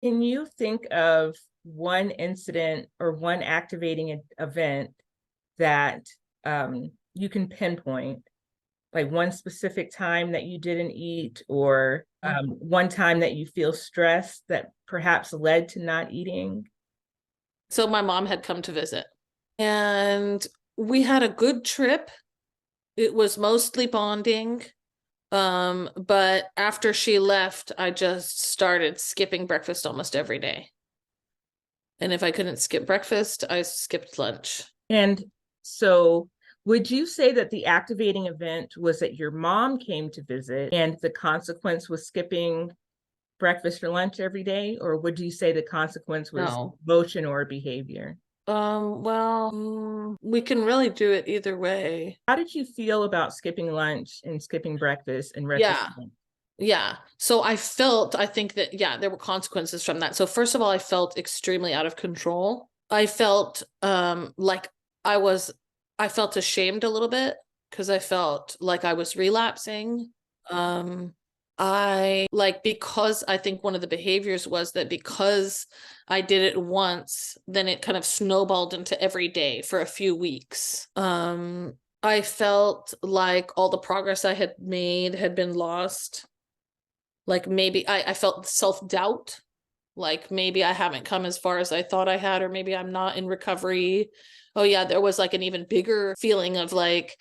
Can you think of one incident or one activating event that you can pinpoint, like one specific time that you didn't eat, or one time that you feel stressed that perhaps led to not eating? So my mom had come to visit and we had a good trip. It was mostly bonding. But after she left, I just started skipping breakfast almost every day. And if I couldn't skip breakfast, I skipped lunch. And so, would you say that the activating event was that your mom came to visit and the consequence was skipping breakfast or lunch every day? Or would you say the consequence was No. motion or behavior? We can really do it either way. How did you feel about skipping lunch and skipping breakfast in Yeah. retrospect? Yeah. So I think that, yeah, there were consequences from that. So first of all, I felt extremely out of control. I felt like I was I felt ashamed a little bit because I felt like I was relapsing. Um I like because I think one of the behaviors was that because I did it once, then it kind of snowballed into every day for a few weeks. I felt like all the progress I had made had been lost. Like maybe I felt self-doubt, like maybe I haven't come as far as I thought I had, or maybe I'm not in recovery. Oh yeah, there was like an even bigger feeling of like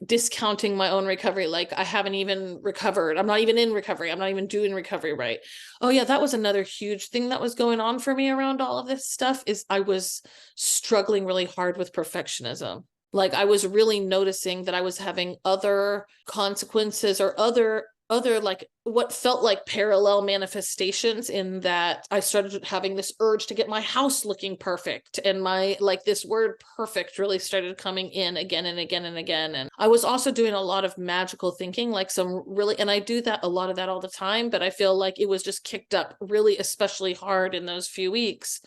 discounting my own recovery, like I haven't even recovered, I'm not even in recovery, I'm not even doing recovery right. Oh yeah, that was another huge thing that was going on for me around all of this stuff, is I was struggling really hard with perfectionism. Like I was really noticing that I was having other consequences or other like what felt like parallel manifestations, in that I started having this urge to get my house looking perfect, and my like this word perfect really started coming in again and again and again. And I was also doing a lot of magical thinking, like some really, and I do that a lot of that all the time, but I feel like it was just kicked up really especially hard in those few weeks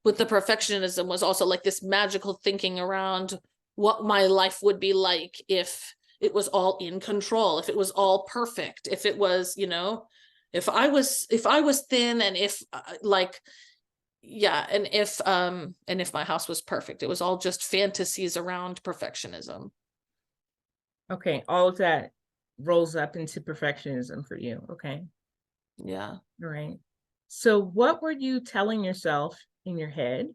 with the perfectionism, was also like this magical thinking around what my life would be like if it was all in control, if it was all perfect, if it was, if I was thin, and if like yeah, and if my house was perfect. It was all just fantasies around perfectionism. Okay, all of that rolls up into perfectionism for you. Okay, Yeah. all right. So, what were you telling yourself in your head?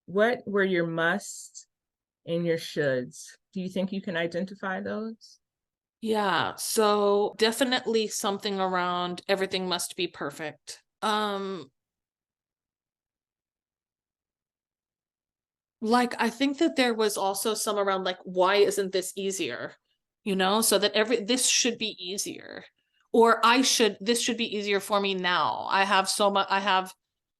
What were your musts and your shoulds? Do you think you can identify those? Yeah, so definitely something around everything must be perfect. Like I think that there was also some around like, why isn't this easier? So that this should be easier. Or this should be easier for me now. I have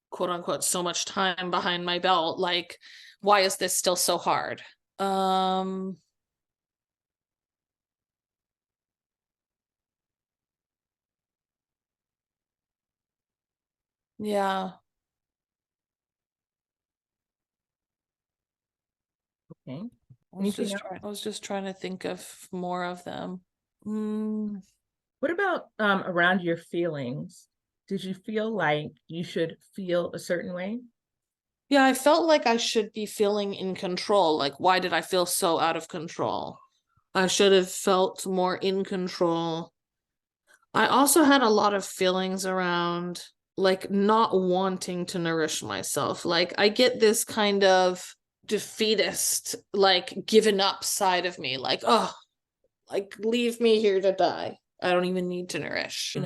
quote unquote so much time behind my belt. Like, why is this still so hard? Um, yeah. Okay. Anything else? I was just trying to think of more of them. Mm. What about around your feelings? Did you feel like you should feel a certain way? Yeah, I felt like I should be feeling in control. Like, why did I feel so out of control? I should have felt more in control. I also had a lot of feelings around like not wanting to nourish myself. Like, I get this kind of defeatist, like given up side of me, like, oh, like leave me here to die. I don't even need to nourish.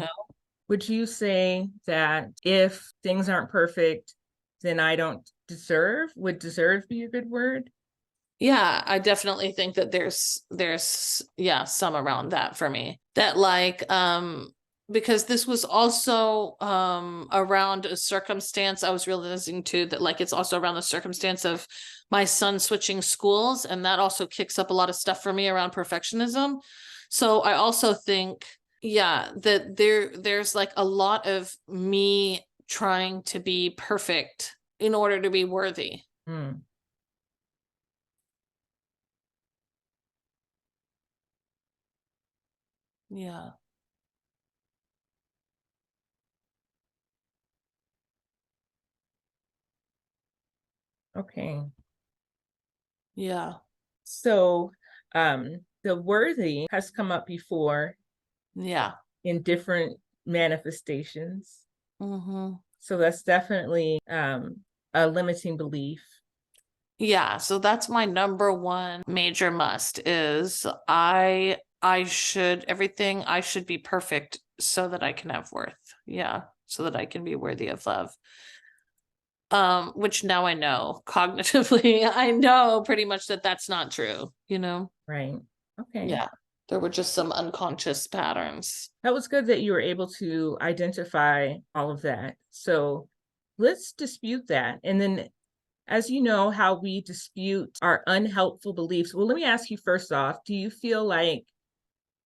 Would you say that if things aren't perfect, then I don't deserve? Would deserve be a good word? Yeah, I definitely think that there's yeah, some around that for me. That like because this was also around a circumstance. I was realizing too that like it's also around the circumstance of my son switching schools, and that also kicks up a lot of stuff for me around perfectionism. So I also think, yeah, that there's like a lot of me trying to be perfect in order to be worthy. Hmm. Yeah. Okay. Yeah. So, the worthy has come up before Yeah. in different manifestations. Mm-hmm. So that's definitely a limiting belief. Yeah, so that's my number one major must is I should be perfect so that I can have worth. Yeah, so that I can be worthy of love. Which now I know cognitively, I know pretty much that that's not true, you know? Right. Okay. Yeah. There were just some unconscious patterns. That was good that you were able to identify all of that. So let's dispute that. And then, as you know, how we dispute our unhelpful beliefs. Well, let me ask you first off, do you feel like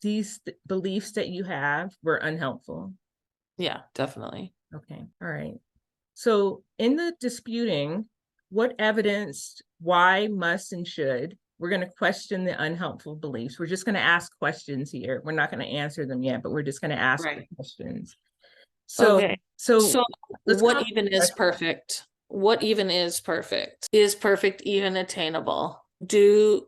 these beliefs that you have were unhelpful? Yeah, definitely. Okay. All right. So in the disputing, what evidence, why, must, and should, we're going to question the unhelpful beliefs. We're just going to ask questions here. We're not going to answer them yet, but we're just going to ask the Right. questions. So, Okay. so So let's come what up even with is perfect? What even is perfect? Is perfect even attainable? Do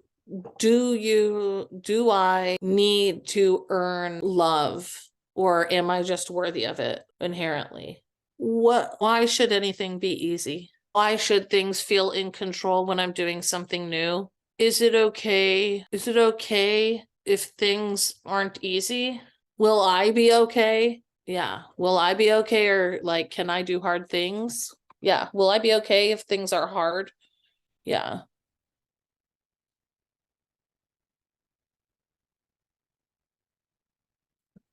I need to earn love, or am I just worthy of it inherently? Why should anything be easy? Why should things feel in control when I'm doing something new? Is it okay? Is it okay if things aren't easy? Will I be okay? Yeah. Will I be okay, or like, can I do hard things? Yeah. Will I be okay if things are hard? Yeah.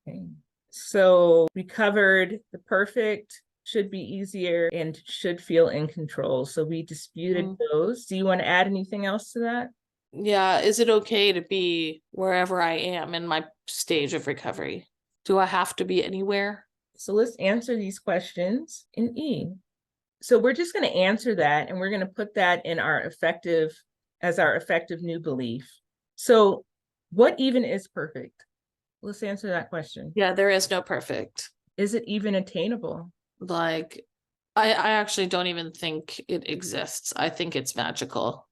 Okay. So we covered the perfect should be easier and should feel in control. So we disputed Mm. those. Do you want to add anything else to that? Yeah. Is it okay to be wherever I am in my stage of recovery? Do I have to be anywhere? So let's answer these questions in E. So we're just going to answer that and we're going to put that in our effective new belief. So what even is perfect? Let's answer that question. Yeah, there is no perfect. Is it even attainable? Like, I actually don't even think it exists. I think it's magical.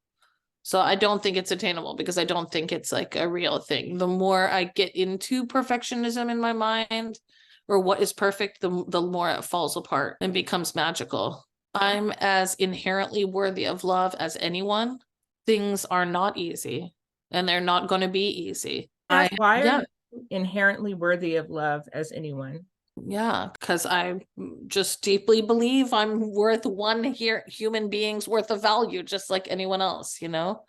So I don't think it's attainable because I don't think it's like a real thing. The more I get into perfectionism in my mind, or what is perfect, the more it falls apart and becomes magical. I'm as inherently worthy of love as anyone. Things are not easy, and they're not going to be easy. Why are Yeah, you inherently worthy of love as anyone? yeah, because I just deeply believe I'm worth one human being's worth of value, just like anyone else, you know?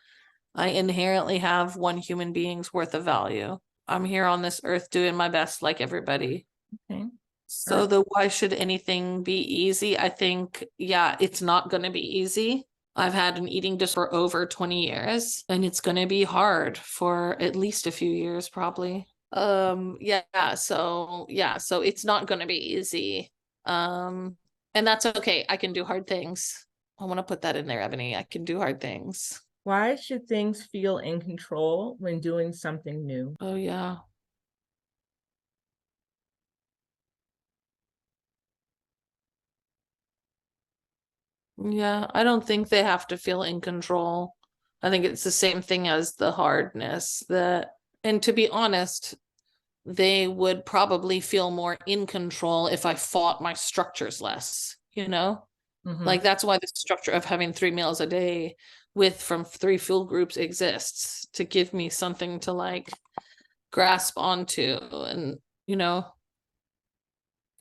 I inherently have one human being's worth of value. I'm here on this earth doing my best like everybody. Okay. So the why should anything be easy? I think, yeah, it's not going to be easy. I've had an eating disorder for over 20 years, and it's going to be hard for at least a few years probably. So it's not going to be easy. And that's okay. I can do hard things. I want to put that in there, Ebony. I can do hard things. Why should things feel in control when doing something new? Oh yeah. Yeah, I don't think they have to feel in control. I think it's the same thing as the hardness that, and to be honest, they would probably feel more in control if I fought my structures less, you know? Like that's why the structure of having 3 meals a day with from 3 fuel groups exists, to give me something to like grasp onto. And you know,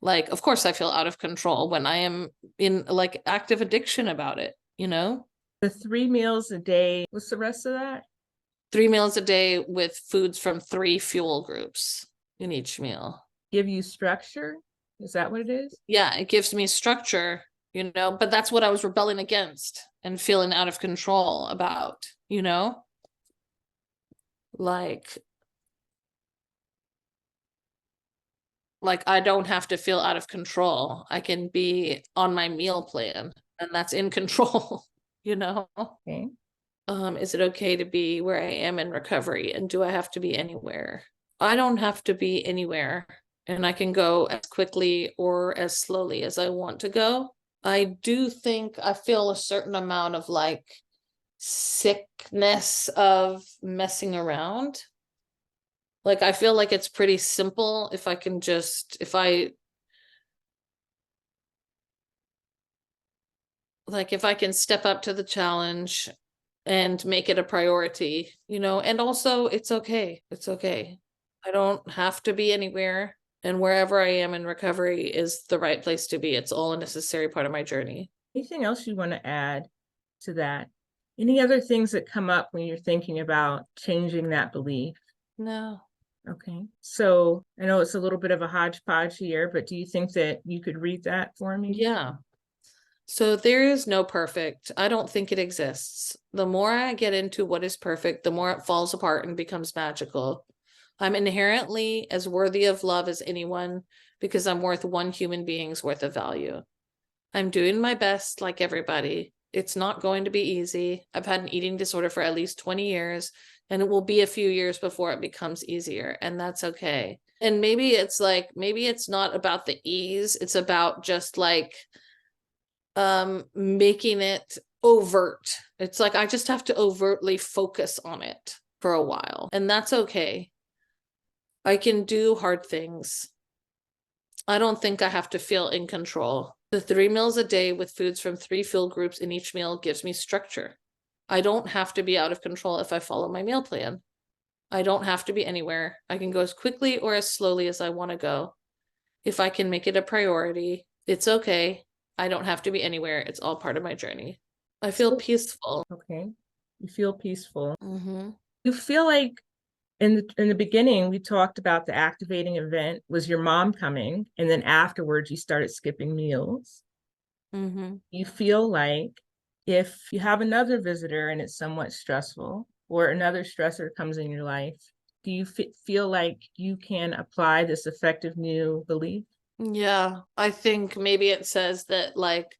like of course I feel out of control when I am in like active addiction about it, you know? The 3 meals a day, what's the rest of that? 3 meals a day with foods from 3 fuel groups in each meal. Give you structure? Is that what it is? Yeah, it gives me structure, you know, but that's what I was rebelling against and feeling out of control about, you know? Like I don't have to feel out of control. I can be on my meal plan, and that's in control, you know? Okay. Is it okay to be where I am in recovery, and do I have to be anywhere? I don't have to be anywhere, and I can go as quickly or as slowly as I want to go. I do think I feel a certain amount of like sickness of messing around. Like I feel like it's pretty simple if I can just, if I like, if I can step up to the challenge and make it a priority, you know, and also it's okay. It's okay. I don't have to be anywhere, and wherever I am in recovery is the right place to be. It's all a necessary part of my journey. Anything else you want to add to that? Any other things that come up when you're thinking about changing that belief? No. Okay, so I know it's a little bit of a hodgepodge here, but do you think that you could read that for me? Yeah. So there is no perfect. I don't think it exists. The more I get into what is perfect, the more it falls apart and becomes magical. I'm inherently as worthy of love as anyone because I'm worth one human being's worth of value. I'm doing my best like everybody. It's not going to be easy. I've had an eating disorder for at least 20 years, and it will be a few years before it becomes easier, and that's okay. And maybe it's like, maybe it's not about the ease, it's about just like making it overt. It's like I just have to overtly focus on it for a while, and that's okay. I can do hard things. I don't think I have to feel in control. The 3 meals a day with foods from 3 fuel groups in each meal gives me structure. I don't have to be out of control if I follow my meal plan. I don't have to be anywhere. I can go as quickly or as slowly as I want to go. If I can make it a priority, it's okay. I don't have to be anywhere. It's all part of my journey. I feel peaceful. Okay, you feel peaceful. Mm-hmm. You feel like in the beginning we talked about the activating event was your mom coming, and then afterwards you started skipping meals. Mm-hmm. You feel like if you have another visitor and it's somewhat stressful, or another stressor comes in your life, do you feel like you can apply this effective new belief? Yeah, I think maybe it says that like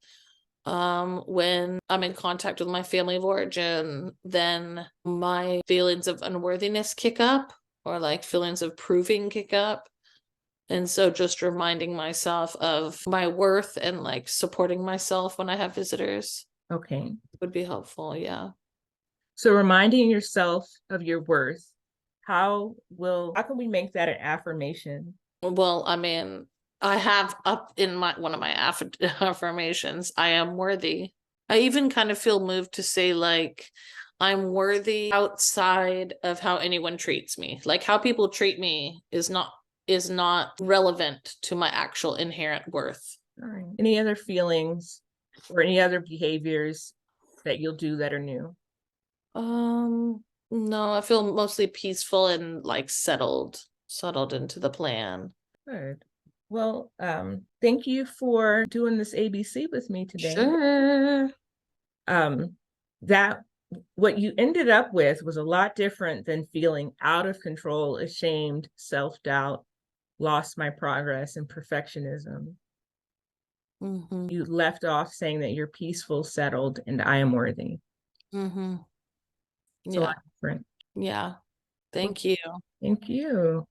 when I'm in contact with my family of origin, then my feelings of unworthiness kick up, or like feelings of proving kick up. And so just reminding myself of my worth and like supporting myself when I have visitors Okay, would be helpful. Yeah. so reminding yourself of your worth, how can we make that an affirmation? Well, I mean, I have up in my one of my affirmations, I am worthy. I even kind of feel moved to say like I'm worthy outside of how anyone treats me. Like how people treat me is not relevant to my actual inherent worth. All right, any other feelings or any other behaviors that you'll do that are new? No, I feel mostly peaceful and like settled into the plan. Good. Well, thank you for doing this ABC with me today. Sure. Um, that what you ended up with was a lot different than feeling out of control, ashamed, self-doubt, lost my progress, and perfectionism. Mm-hmm. You left off saying that you're peaceful, settled, and I am worthy. Mm-hmm. It's a Yeah. lot different. Yeah. Well, Thank you. thank you.